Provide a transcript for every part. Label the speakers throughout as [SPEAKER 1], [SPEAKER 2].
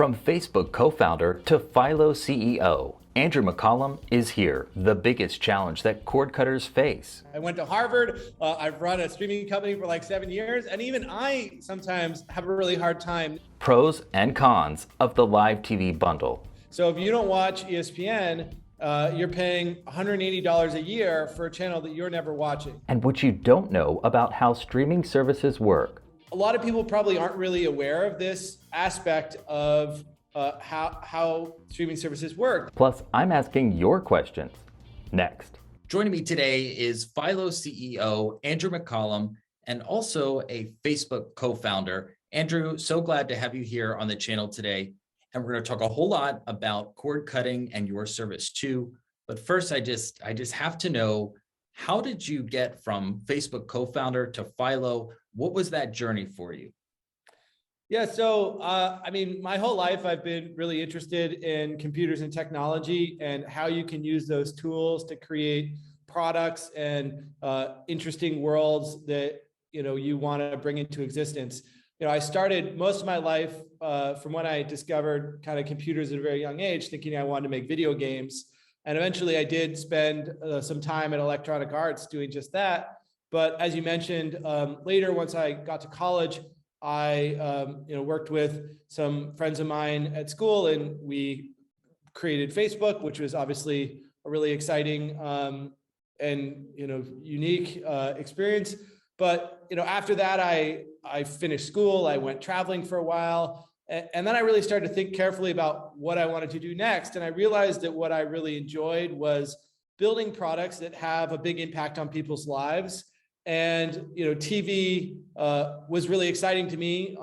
[SPEAKER 1] From Facebook co-founder to Philo CEO, Andrew McCollum is here. The biggest challenge that cord cutters face.
[SPEAKER 2] I went to Harvard. I've run a streaming company for like 7 years. And even I sometimes have a really hard time.
[SPEAKER 1] Pros and cons of the live TV bundle.
[SPEAKER 2] So if you don't watch ESPN, you're paying $180 a year for a channel that you're never watching.
[SPEAKER 1] And what you don't know about how streaming services work.
[SPEAKER 2] A lot of people probably aren't really aware of this aspect of how streaming services work.
[SPEAKER 1] Plus, I'm asking your questions next.
[SPEAKER 3] Joining me today is Philo CEO Andrew McCollum and also a Facebook co-founder. Andrew, so glad to have you here on the channel today. And we're going to talk a whole lot about cord cutting and your service too. But first, I just have to know, how did you get from Facebook co-founder to Philo? What was that journey for you?
[SPEAKER 2] Yeah, so my whole life I've been really interested in computers and technology and how you can use those tools to create products and interesting worlds that you want to bring into existence. I started most of my life from when I discovered kind of computers at a very young age, thinking I wanted to make video games. And eventually I did spend some time at Electronic Arts doing just that. But as you mentioned, later, once I got to college, I worked with some friends of mine at school, and we created Facebook, which was obviously a really exciting and unique experience. But after that, I finished school. I went traveling for a while. And then I really started to think carefully about what I wanted to do next. And I realized that what I really enjoyed was building products that have a big impact on people's lives. And, TV was really exciting to me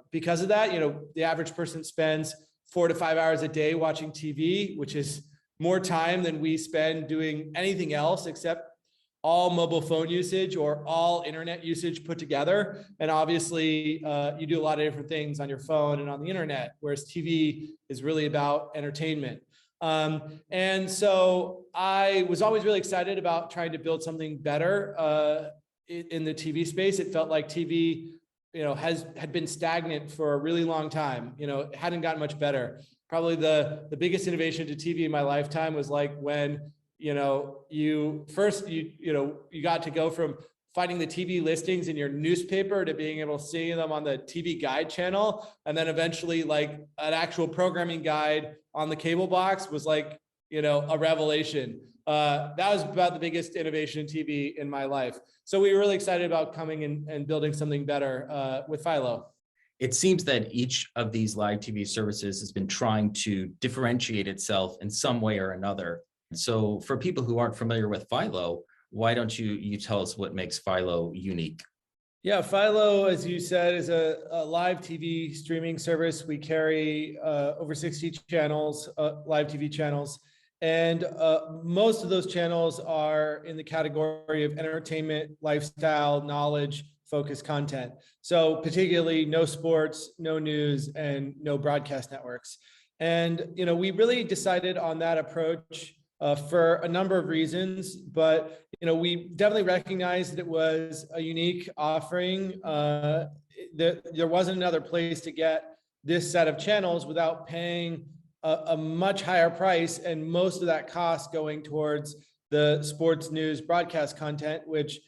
[SPEAKER 2] because of that. The average person spends 4 to 5 hours a day watching TV, which is more time than we spend doing anything else except all mobile phone usage or all internet usage put together. And obviously you do a lot of different things on your phone and on the internet, whereas TV is really about entertainment. And so I was always really excited about trying to build something better in the TV space. It felt like TV, had been stagnant for a really long time. It hadn't gotten much better. Probably the biggest innovation to TV in my lifetime was like when you got to go from finding the TV listings in your newspaper to being able to see them on the TV guide channel. And then eventually like an actual programming guide on the cable box was like, a revelation. That was about the biggest innovation in TV in my life. So we were really excited about coming and building something better with Philo.
[SPEAKER 3] It seems that each of these live TV services has been trying to differentiate itself in some way or another. So for people who aren't familiar with Philo, why don't you tell us what makes Philo unique?
[SPEAKER 2] Yeah, Philo, as you said, is a live TV streaming service. We carry over 60 channels, live TV channels. And most of those channels are in the category of entertainment, lifestyle, knowledge, focused content. So particularly no sports, no news, and no broadcast networks. And, we really decided on that approach for a number of reasons, but we definitely recognized that it was a unique offering. There wasn't another place to get this set of channels without paying a much higher price, and most of that cost going towards the sports news broadcast content, which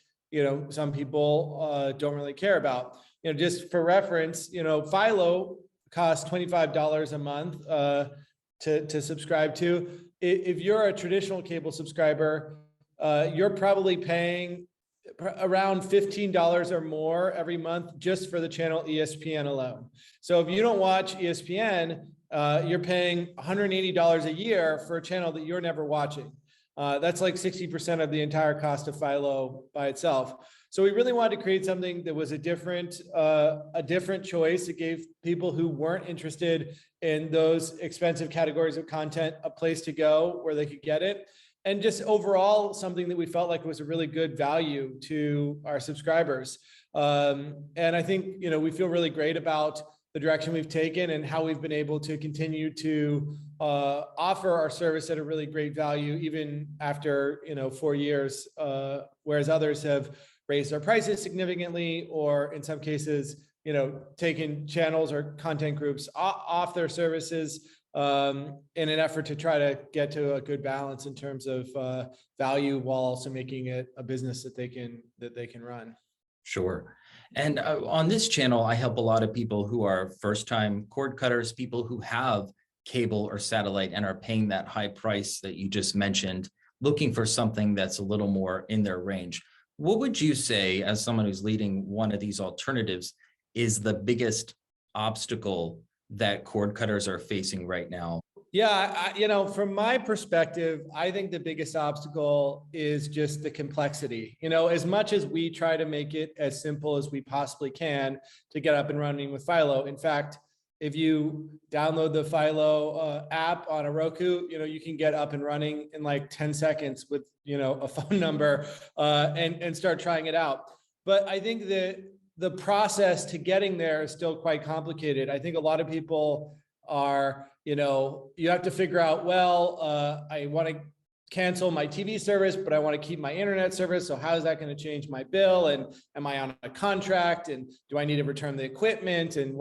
[SPEAKER 2] some people don't really care about. Just for reference, Philo costs $25 a month to subscribe to. If you're a traditional cable subscriber, you're probably paying around $15 or more every month just for the channel ESPN alone. So if you don't watch ESPN, you're paying $180 a year for a channel that you're never watching. That's like 60% of the entire cost of Philo by itself. So we really wanted to create something that was a different choice. It gave people who weren't interested in those expensive categories of content a place to go where they could get it. And just overall, something that we felt like was a really good value to our subscribers. And I think, we feel really great about the direction we've taken and how we've been able to continue to offer our service at a really great value, even after 4 years, whereas others have raised their prices significantly, or in some cases taken channels or content groups off their services in an effort to try to get to a good balance in terms of value, while also making it a business that they can run.
[SPEAKER 3] Sure. And on this channel, I help a lot of people who are first-time cord cutters, people who have cable or satellite and are paying that high price that you just mentioned, looking for something that's a little more in their range. What would you say, as someone who's leading one of these alternatives, is the biggest obstacle that cord cutters are facing right now?
[SPEAKER 2] Yeah, from my perspective, I think the biggest obstacle is just the complexity. As much as we try to make it as simple as we possibly can to get up and running with Philo. In fact, if you download the Philo app on a Roku, you can get up and running in like 10 seconds with, a phone number and start trying it out. But I think that the process to getting there is still quite complicated. I think a lot of people are, you have to figure out, I want to cancel my TV service, but I want to keep my internet service. So how is that going to change my bill? And am I on a contract? And do I need to return the equipment? And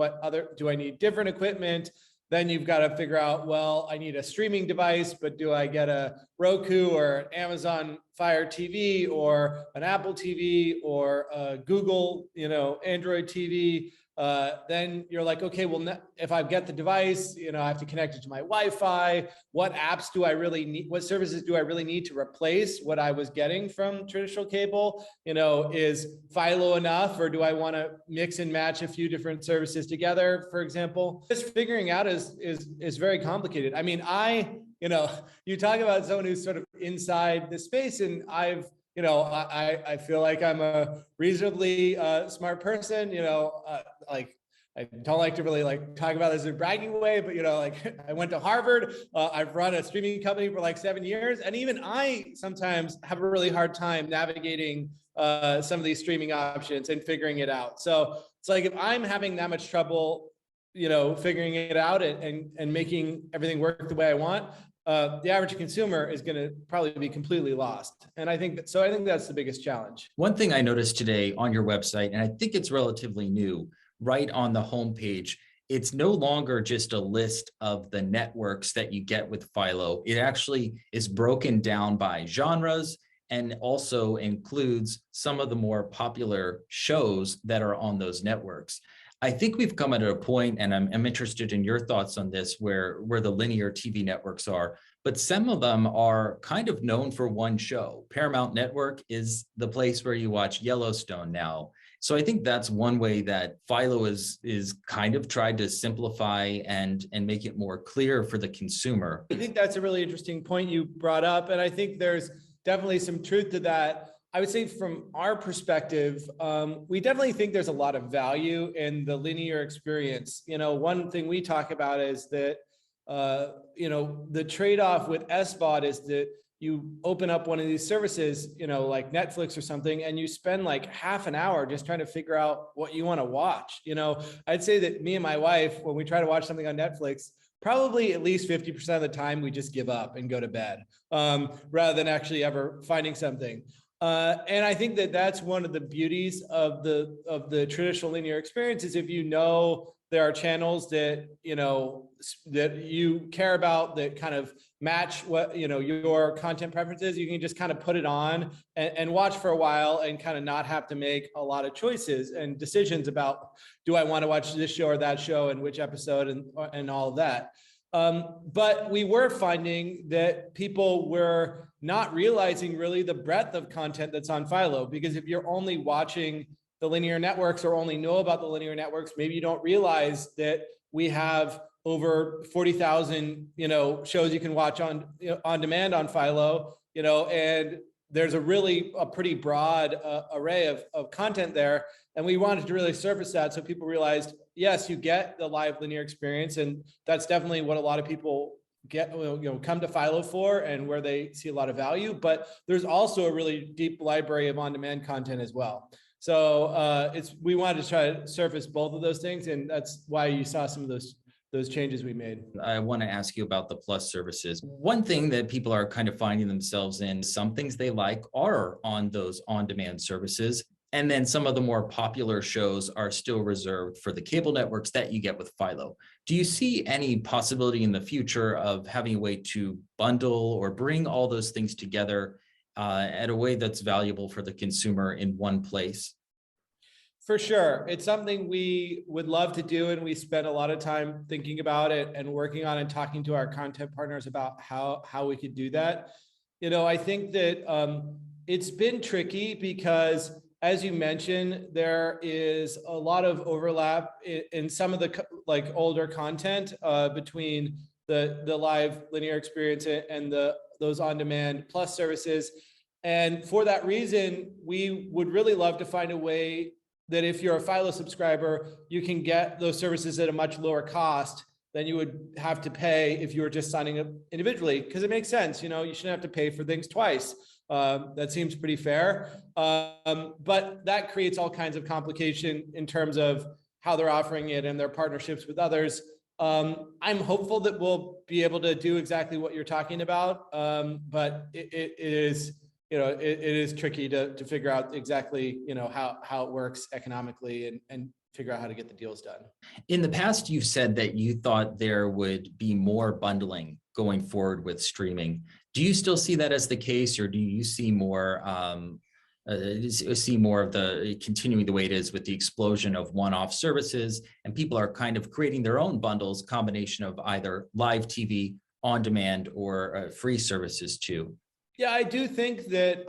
[SPEAKER 2] do I need different equipment? Then you've got to figure out, I need a streaming device, but do I get a Roku or an Amazon Fire TV or an Apple TV or a Google, Android TV? Then you're like, okay, if I get the device, I have to connect it to my Wi-Fi. What apps do I really need? What services do I really need to replace what I was getting from traditional cable? Is Philo enough, or do I want to mix and match a few different services together, for example? Just figuring out is very complicated. I mean, you talk about someone who's sort of inside the space, and I feel like I'm a reasonably smart person, I don't like to really talk about this in a bragging way, but I went to Harvard. I've run a streaming company for 7 years. And even I sometimes have a really hard time navigating some of these streaming options and figuring it out. So it's like, if I'm having that much trouble, figuring it out and making everything work the way I want, the average consumer is going to probably be completely lost. And I think that's the biggest challenge.
[SPEAKER 3] One thing I noticed today on your website, and I think it's relatively new, right on the homepage, it's no longer just a list of the networks that you get with Philo. It actually is broken down by genres and also includes some of the more popular shows that are on those networks. I think we've come at a point, and I'm interested in your thoughts on this, where the linear TV networks are, but some of them are kind of known for one show. Paramount Network is the place where you watch Yellowstone now. So I think that's one way that Philo is kind of tried to simplify and make it more clear for the consumer.
[SPEAKER 2] I think that's a really interesting point you brought up, and I think there's definitely some truth to that. I would say from our perspective, we definitely think there's a lot of value in the linear experience. One thing we talk about is that, the trade-off with SVOD is that you open up one of these services, like Netflix or something, and you spend half an hour just trying to figure out what you want to watch. I'd say that me and my wife, when we try to watch something on Netflix, probably at least 50% of the time we just give up and go to bed, rather than actually ever finding something. And I think that that's one of the beauties of the traditional linear experience, is if there are channels that that you care about that kind of match what your content preferences, you can just kind of put it on and watch for a while and kind of not have to make a lot of choices and decisions about, do I want to watch this show or that show and which episode and all of that. But we were finding that people were not realizing really the breadth of content that's on Philo, because if you're only watching the linear networks or only know about the linear networks, maybe you don't realize that we have over 40,000, shows you can watch on demand on Philo, and there's a pretty broad array of content there. And we wanted to really surface that so people realized, yes, you get the live linear experience. And that's definitely what a lot of people come to Philo for, and where they see a lot of value. But there's also a really deep library of on-demand content as well. So we wanted to try to surface both of those things. And that's why you saw some of those changes we made.
[SPEAKER 3] I want to ask you about the plus services. One thing that people are kind of finding themselves in, some things they like are on those on-demand services, And then some of the more popular shows are still reserved for the cable networks that you get with Philo. Do you see any possibility in the future of having a way to bundle or bring all those things together at a way that's valuable for the consumer in one place?
[SPEAKER 2] For sure. It's something we would love to do, and we spend a lot of time thinking about it and working on and talking to our content partners about how we could do that. I think that it's been tricky because, as you mentioned, there is a lot of overlap in some of the older content between the live linear experience and those on-demand plus services. And for that reason, we would really love to find a way that if you're a Philo subscriber, you can get those services at a much lower cost than you would have to pay if you were just signing up individually, because it makes sense. You shouldn't have to pay for things twice. That seems pretty fair. But that creates all kinds of complication in terms of how they're offering it and their partnerships with others. I'm hopeful that we'll be able to do exactly what you're talking about. But it is tricky to figure out exactly, how it works economically and figure out how to get the deals done.
[SPEAKER 3] In the past, you've said that you thought there would be more bundling going forward with streaming. Do you still see that as the case, or do you see more of the continuing the way it is with the explosion of one-off services, and people are kind of creating their own bundles, combination of either live TV, on demand, or free services too?
[SPEAKER 2] Yeah, I do think that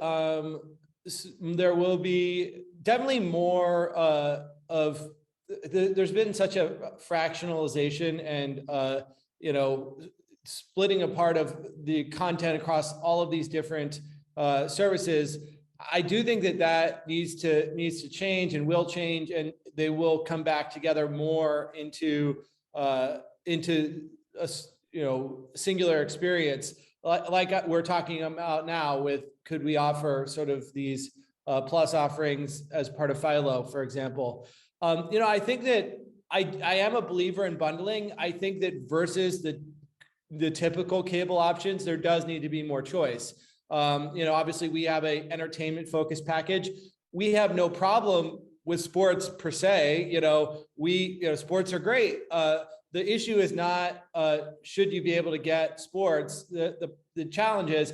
[SPEAKER 2] there will be definitely more there's been such a fractionalization and splitting apart of the content across all of these different services. I do think that needs to change and will change, and they will come back together more into a singular experience, like we're talking about now with, could we offer sort of these plus offerings as part of Philo, for example. I think that I am a believer in bundling. I think that versus the typical cable options, there does need to be more choice. Obviously we have a entertainment focused package. We have no problem with sports per se. Sports are great. The issue is not should you be able to get sports. The challenge is,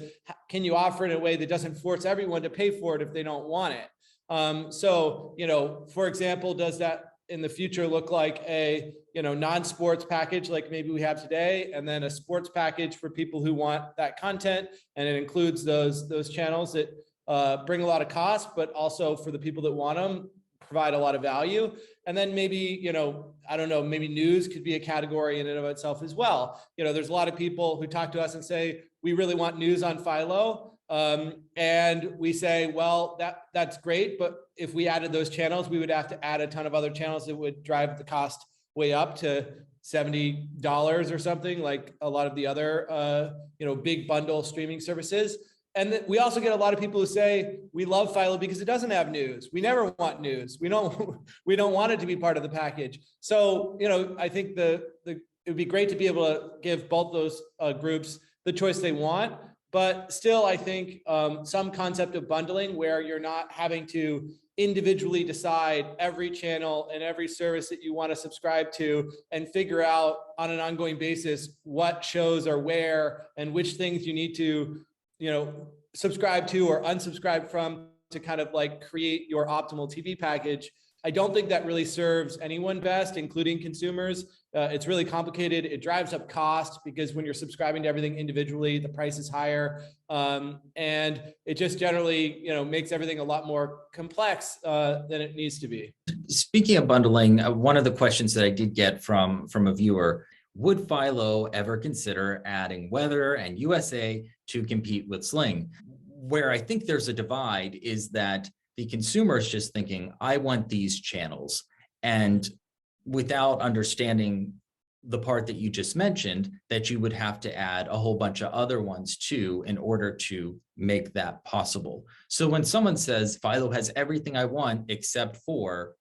[SPEAKER 2] can you offer it in a way that doesn't force everyone to pay for it if they don't want it? For example, does that in the future look like a non-sports package like maybe we have today, and then a sports package for people who want that content, and it includes those channels that bring a lot of cost, but also for the people that want them, provide a lot of value. And then maybe, I don't know, maybe news could be a category in and of itself as well. There's a lot of people who talk to us and say, we really want news on Philo. And we say, well, that's great, but if we added those channels, we would have to add a ton of other channels that would drive the cost way up to $70 or something, like a lot of the other, big bundle streaming services. And we also get a lot of people who say, we love Philo because it doesn't have news. We never want news. We don't want it to be part of the package. So, I think it would be great to be able to give both those groups the choice they want. But still, I think some concept of bundling where you're not having to individually decide every channel and every service that you want to subscribe to and figure out on an ongoing basis what shows are where and which things you need to subscribe to or unsubscribe from to kind of like create your optimal TV package. I don't think that really serves anyone best, including consumers. It's really complicated. It drives up cost because when you're subscribing to everything individually, the price is higher. And it just generally, makes everything a lot more complex than it needs to be.
[SPEAKER 3] Speaking of bundling, one of the questions that I did get from a viewer, would Philo ever consider adding Weather and USA to compete with Sling? Where I think there's a divide is that the consumer is just thinking, I want these channels. And without understanding the part that you just mentioned, that you would have to add a whole bunch of other ones too in order to make that possible. So when someone says Philo has everything I want except for,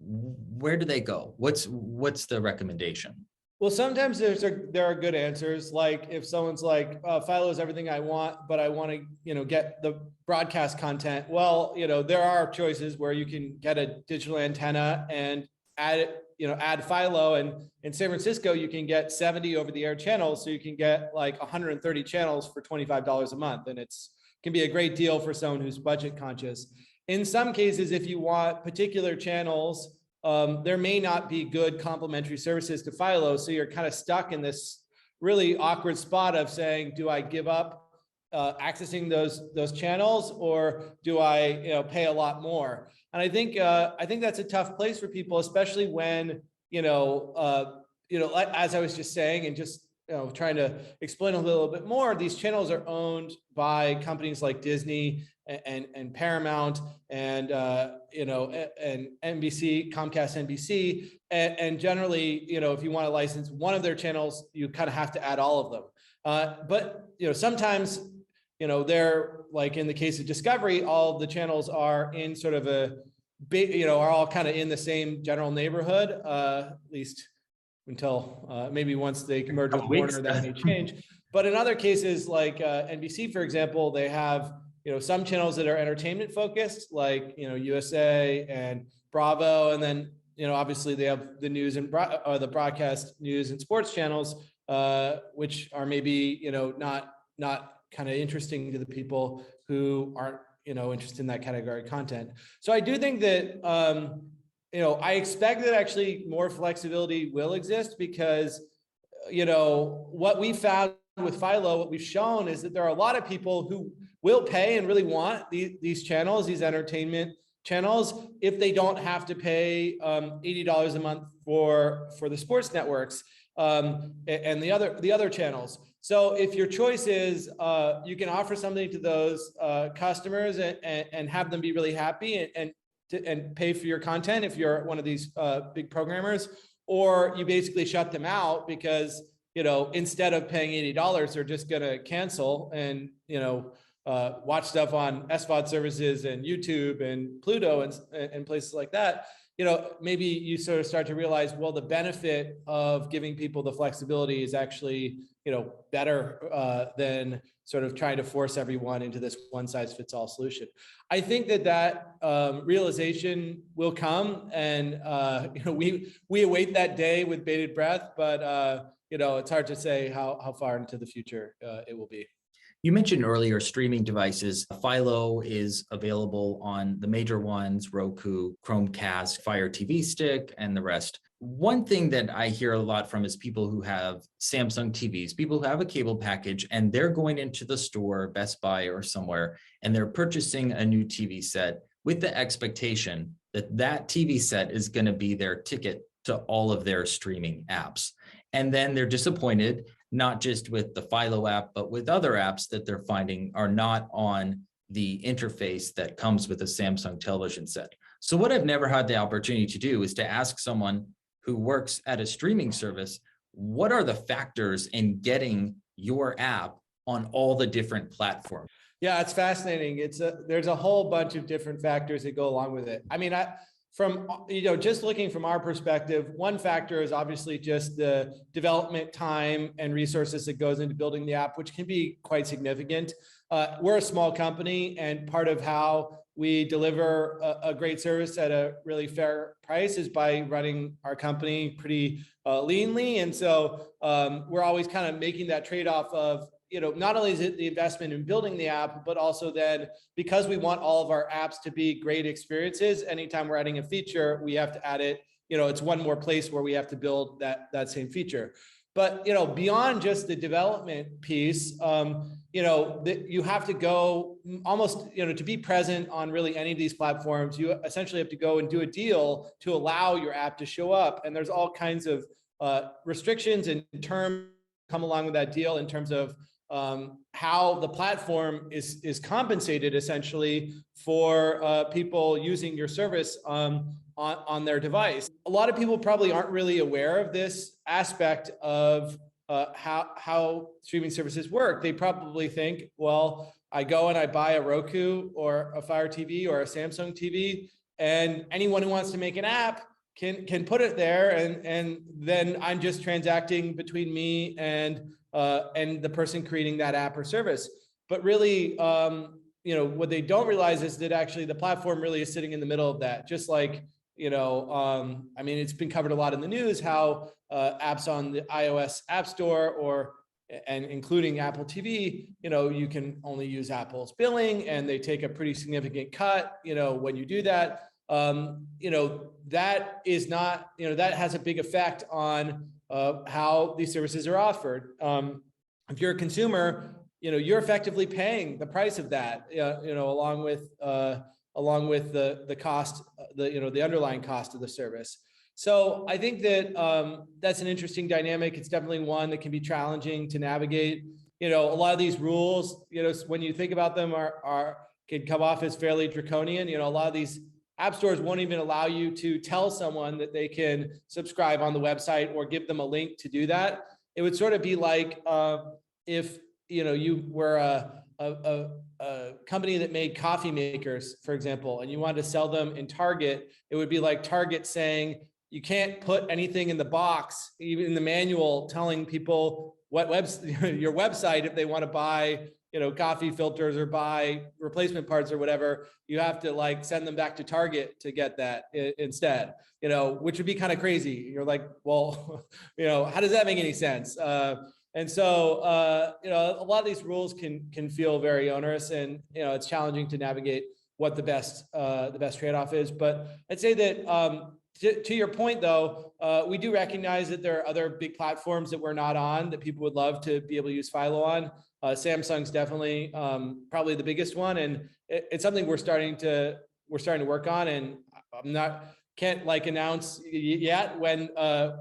[SPEAKER 3] where do they go? What's the recommendation?
[SPEAKER 2] Well, sometimes there are good answers. Like if someone's like, Philo is everything I want, but I want to, get the broadcast content. Well, there are choices where you can get a digital antenna and add Philo. And in San Francisco, you can get 70 over-the-air channels. So you can get like 130 channels for $25 a month. And can be a great deal for someone who's budget conscious. In some cases, if you want particular channels, there may not be good complementary services to Philo. So you're kind of stuck in this really awkward spot of saying, do I give up accessing those channels, or do I pay a lot more? And I think that's a tough place for people, especially when as I was just saying, and just trying to explain a little bit more, these channels are owned by companies like Disney and Paramount and and NBC, Comcast NBC, and generally, if you want to license one of their channels, you kind of have to add all of them. But sometimes they're like, in the case of Discovery, all of the channels are in sort of a big, are all kind of in the same general neighborhood, at least until maybe once they merge with Warner, that may change. But in other cases, like NBC, for example, they have some channels that are entertainment focused, like USA and Bravo, and then obviously they have the news and the broadcast news and sports channels, which are maybe not kind of interesting to the people who aren't interested in that category of content. So I do think that I expect that actually more flexibility will exist, because what we found with Philo, what we've shown is that there are a lot of people who will pay and really want these channels, these entertainment channels, if they don't have to pay $80 a month for the sports networks and the other channels. So if your choice is you can offer something to those customers and have them be really happy and pay for your content if you're one of these big programmers, or you basically shut them out because instead of paying $80, they're just going to cancel and watch stuff on SVOD services and YouTube and Pluto and places like that. Maybe you sort of start to realize, well, the benefit of giving people the flexibility is actually better than sort of trying to force everyone into this one size fits all solution. I think that realization will come, and we await that day with bated breath, but it's hard to say how far into the future it will be.
[SPEAKER 3] You mentioned earlier streaming devices. Philo is available on the major ones: Roku, Chromecast, Fire TV Stick, and the rest. One thing that I hear a lot from is people who have Samsung TVs, people who have a cable package, and they're going into the store, Best Buy or somewhere, and they're purchasing a new TV set with the expectation that TV set is going to be their ticket to all of their streaming apps. And then they're disappointed, not just with the Philo app, but with other apps that they're finding are not on the interface that comes with a Samsung television set. So what I've never had the opportunity to do is to ask someone who works at a streaming service, what are the factors in getting your app on all the different platforms?
[SPEAKER 2] Yeah, it's fascinating. There's a whole bunch of different factors that go along with it. I mean, from just looking from our perspective, one factor is obviously just the development time and resources that goes into building the app, which can be quite significant. We're a small company, and part of how we deliver a great service at a really fair price is by running our company pretty leanly. And so we're always kind of making that trade-off of, not only is it the investment in building the app, but also then, because we want all of our apps to be great experiences, anytime we're adding a feature, we have to add it, it's one more place where we have to build that same feature. But, beyond just the development piece, you have to go almost, to be present on really any of these platforms, you essentially have to go and do a deal to allow your app to show up. And there's all kinds of restrictions and terms come along with that deal in terms of how the platform is compensated essentially for people using your service on their device. A lot of people probably aren't really aware of this aspect of how streaming services work. They probably think, well, I go and I buy a Roku or a Fire TV or a Samsung TV, and anyone who wants to make an app can put it there, and then I'm just transacting between me and the person creating that app or service. But really, what they don't realize is that actually the platform really is sitting in the middle of that. Just like, I mean, it's been covered a lot in the news how apps on the iOS App Store and including Apple TV, you can only use Apple's billing, and they take a pretty significant cut, when you do that. That is not, that has a big effect on how these services are offered. If you're a consumer, you're effectively paying the price of that, along with the cost, the underlying cost of the service. So I think that that's an interesting dynamic. It's definitely one that can be challenging to navigate. A lot of these rules, when you think about them, can come off as fairly draconian. A lot of these app stores won't even allow you to tell someone that they can subscribe on the website or give them a link to do that. It would sort of be like if you were a company that made coffee makers, for example, and you wanted to sell them in Target. It would be like Target saying you can't put anything in the box, even in the manual, telling people what your website, if they want to buy coffee filters or buy replacement parts or whatever, you have to send them back to Target to get that instead, which would be kind of crazy. You're like, well, how does that make any sense? And so, a lot of these rules can feel very onerous, and, it's challenging to navigate what the best trade-off is. But I'd say that, to your point, though, we do recognize that there are other big platforms that we're not on that people would love to be able to use Philo on. Samsung's definitely probably the biggest one, and it's something we're starting to work on. And can't announce yet when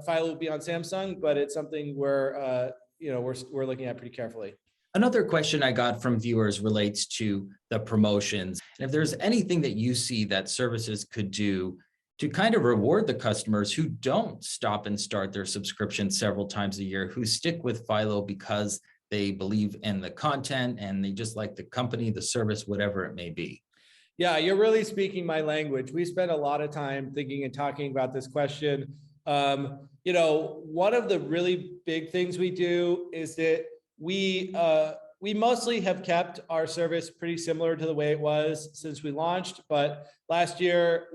[SPEAKER 2] Philo will be on Samsung, but it's something we're looking at pretty carefully.
[SPEAKER 3] Another question I got from viewers relates to the promotions. And if there's anything that you see that services could do to kind of reward the customers who don't stop and start their subscription several times a year, who stick with Philo because they believe in the content and they just like the company, the service, whatever it may be.
[SPEAKER 2] Yeah, you're really speaking my language. We spent a lot of time thinking and talking about this question. One of the really big things we do is that we mostly have kept our service pretty similar to the way it was since we launched. But last year,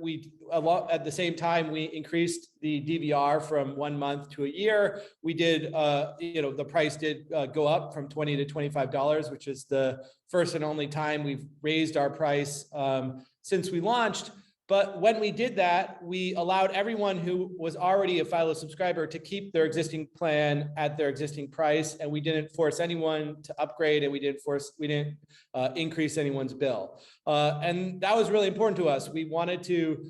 [SPEAKER 2] at the same time, we increased the DVR from 1 month to a year. We did, the price did go up from $20 to $25, which is the first and only time we've raised our price since we launched. But when we did that, we allowed everyone who was already a Philo subscriber to keep their existing plan at their existing price, and we didn't force anyone to upgrade, and we didn't increase anyone's bill. And that was really important to us. We wanted to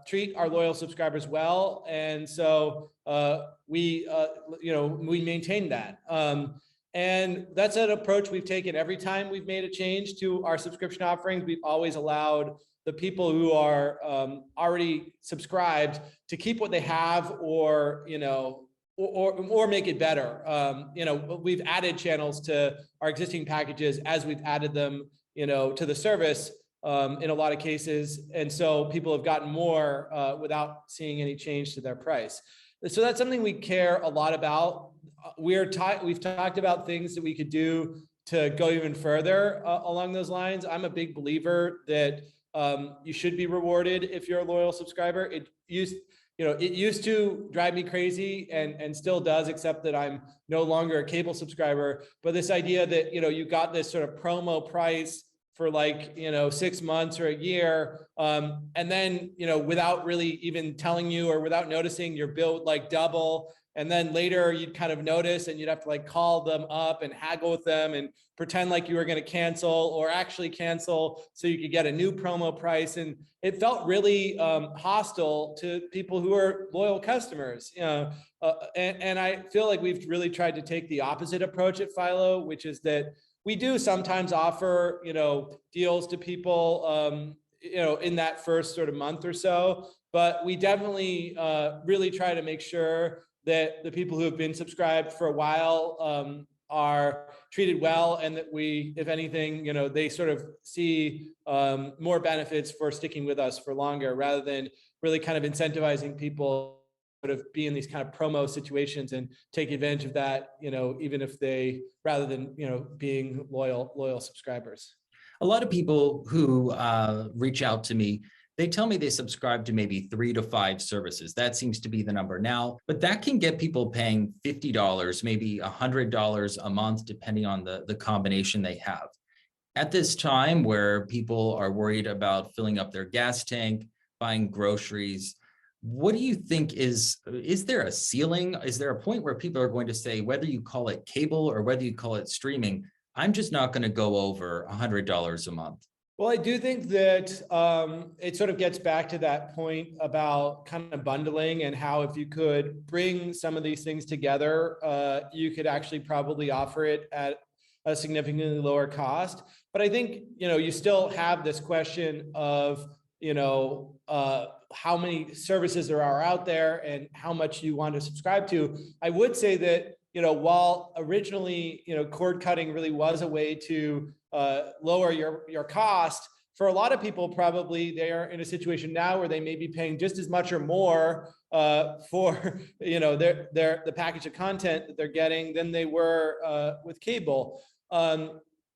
[SPEAKER 2] treat our loyal subscribers well, and so we maintained that. And that's an approach we've taken every time we've made a change to our subscription offerings. We've always allowed the people who are already subscribed to keep what they have, or make it better. We've added channels to our existing packages as we've added them, to the service in a lot of cases. And so people have gotten more without seeing any change to their price. So that's something we care a lot about. We've talked about things that we could do to go even further along those lines. I'm a big believer that you should be rewarded if you're a loyal subscriber. It used to drive me crazy, and still does, except that I'm no longer a cable subscriber. But this idea that, you got this sort of promo price for 6 months or a year, and then, without really even telling you or without noticing, your bill would double. And then later you'd kind of notice, and you'd have to call them up and haggle with them and pretend like you were going to cancel, or actually cancel so you could get a new promo price. And it felt really hostile to people who are loyal customers. And I feel like we've really tried to take the opposite approach at Philo, which is that we do sometimes offer, deals to people, in that first sort of month or so, but we definitely really try to make sure that the people who have been subscribed for a while are treated well, and that we, if anything, they sort of see more benefits for sticking with us for longer, rather than really kind of incentivizing people sort of be in these kind of promo situations and take advantage of that, even if they, rather than, being loyal subscribers.
[SPEAKER 3] A lot of people who reach out to me, they tell me they subscribe to maybe 3 to 5 services. That seems to be the number now, but that can get people paying $50, maybe $100 a month, depending on the combination they have. At this time where people are worried about filling up their gas tank, buying groceries, what do you think is there a ceiling? Is there a point where people are going to say, whether you call it cable or whether you call it streaming, I'm just not going to go over $100 a month?
[SPEAKER 2] Well, I do think that it sort of gets back to that point about kind of bundling and how if you could bring some of these things together, you could actually probably offer it at a significantly lower cost. But I think, you still have this question of, how many services there are out there and how much you want to subscribe to. I would say that, while originally, cord cutting really was a way to lower your cost, for a lot of people, probably they are in a situation now where they may be paying just as much or more for the package of content that they're getting than they were with cable.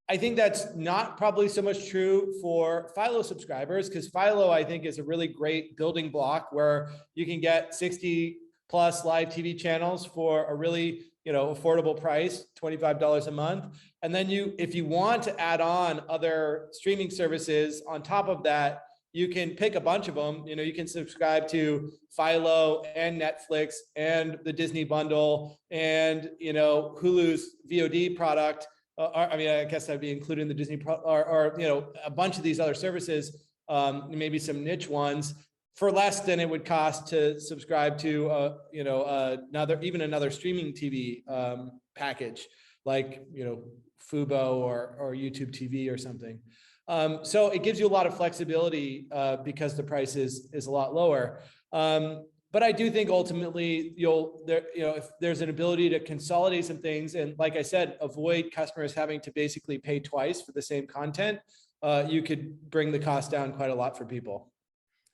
[SPEAKER 2] I think that's not probably so much true for Philo subscribers, because Philo, I think, is a really great building block where you can get 60 plus live TV channels for a really affordable price, $25 a month. And then if you want to add on other streaming services on top of that, you can pick a bunch of them. You can subscribe to Philo and Netflix and the Disney bundle and, Hulu's VOD product. I guess that'd be including the Disney or a bunch of these other services, maybe some niche ones, for less than it would cost to subscribe to another streaming TV package like Fubo or YouTube TV or something. So it gives you a lot of flexibility because the price is a lot lower. But I do think ultimately if there's an ability to consolidate some things and, like I said, avoid customers having to basically pay twice for the same content, you could bring the cost down quite a lot for people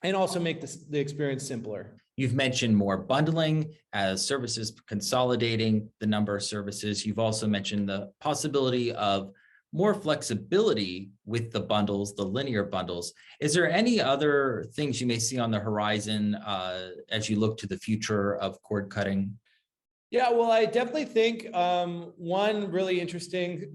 [SPEAKER 2] and also make the experience simpler.
[SPEAKER 3] You've mentioned more bundling as services consolidating the number of services. You've also mentioned the possibility of more flexibility with the bundles, the linear bundles. Is there any other things you may see on the horizon as you look to the future of cord cutting?
[SPEAKER 2] Yeah, well, I definitely think one really interesting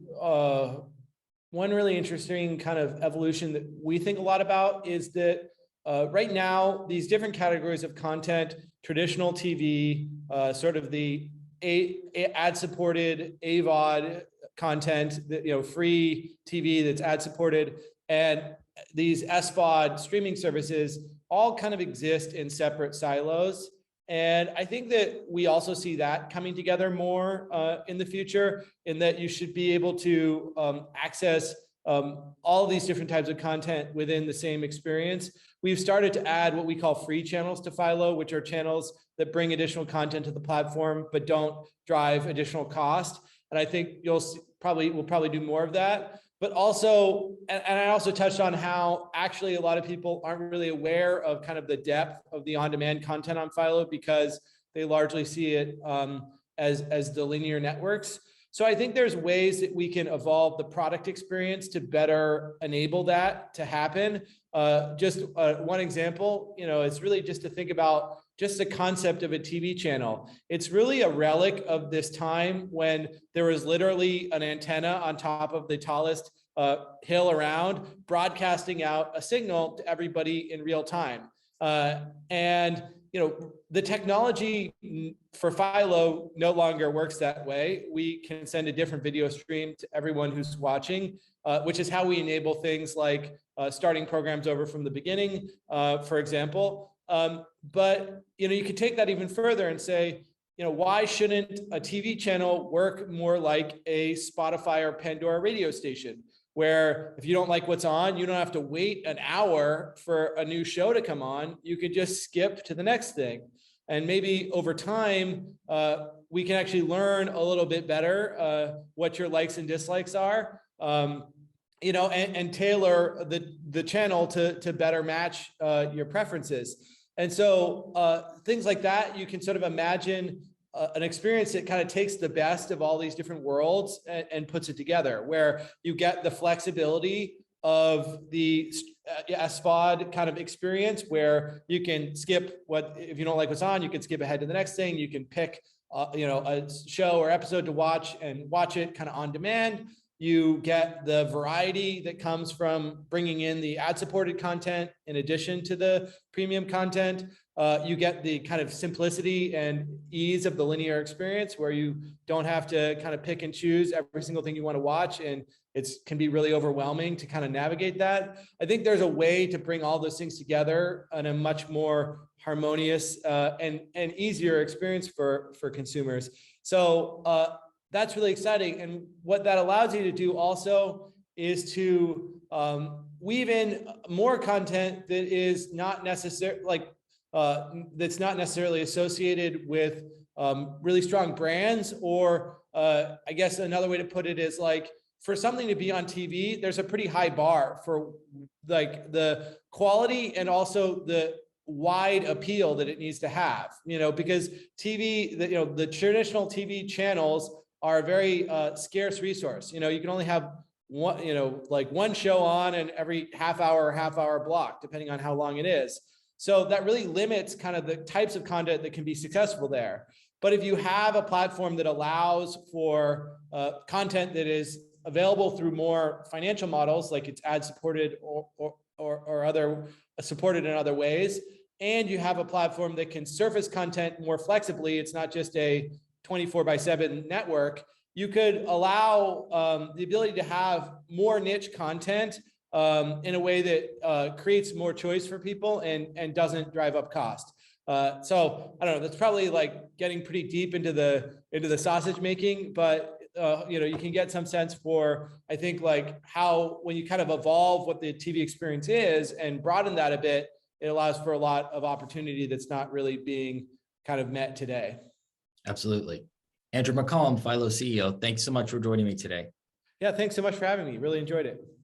[SPEAKER 2] kind of evolution that we think a lot about is that right now, these different categories of content, traditional TV, sort of the ad-supported AVOD content, free TV that's ad-supported, and these SVOD streaming services all kind of exist in separate silos. And I think that we also see that coming together more in the future, in that you should be able to access all these different types of content within the same experience. We've started to add what we call free channels to Philo, which are channels that bring additional content to the platform, but don't drive additional cost. And I think we'll probably do more of that. But also, and I also touched on how actually a lot of people aren't really aware of kind of the depth of the on-demand content on Philo because they largely see it as the linear networks. So I think there's ways that we can evolve the product experience to better enable that to happen. Just one example, it's really just to think about just the concept of a TV channel. It's really a relic of this time when there was literally an antenna on top of the tallest hill around, broadcasting out a signal to everybody in real time. And the technology for Philo no longer works that way. We can send a different video stream to everyone who's watching, which is how we enable things like starting programs over from the beginning, for example. But you could take that even further and say, why shouldn't a TV channel work more like a Spotify or Pandora radio station, where if you don't like what's on, you don't have to wait an hour for a new show to come on. You could just skip to the next thing. And maybe over time, we can actually learn a little bit better what your likes and dislikes are, and tailor the channel to better match your preferences. And so things like that, you can sort of imagine an experience that kind of takes the best of all these different worlds and puts it together, where you get the flexibility of the SVOD kind of experience, where you can skip if you don't like what's on, you can skip ahead to the next thing. You can pick a show or episode to watch and watch it kind of on demand. You get the variety that comes from bringing in the ad-supported content in addition to the premium content. You get the kind of simplicity and ease of the linear experience, where you don't have to kind of pick and choose every single thing you want to watch, and it can be really overwhelming to kind of navigate that. I think there's a way to bring all those things together in a much more harmonious and easier experience for consumers. So that's really exciting. And what that allows you to do also is to weave in more content that is not necessarily that's not necessarily associated with really strong brands, or I guess another way to put it is, like, for something to be on TV, there's a pretty high bar for like the quality and also the wide appeal that it needs to have, because TV, the traditional TV channels are a very scarce resource. You can only have one show on and every half hour block, depending on how long it is. So that really limits kind of the types of content that can be successful there. But if you have a platform that allows for content that is available through more financial models, like it's ad supported or other supported in other ways, and you have a platform that can surface content more flexibly, it's not just a 24/7 network, you could allow the ability to have more niche content in a way that creates more choice for people and doesn't drive up cost. So I don't know, that's probably like getting pretty deep into the sausage making, but you can get some sense for, I think, like how when you kind of evolve what the TV experience is and broaden that a bit, it allows for a lot of opportunity that's not really being kind of met today.
[SPEAKER 3] Absolutely. Andrew McCollum, Philo CEO, thanks so much for joining me today.
[SPEAKER 2] Yeah, thanks so much for having me. Really enjoyed it.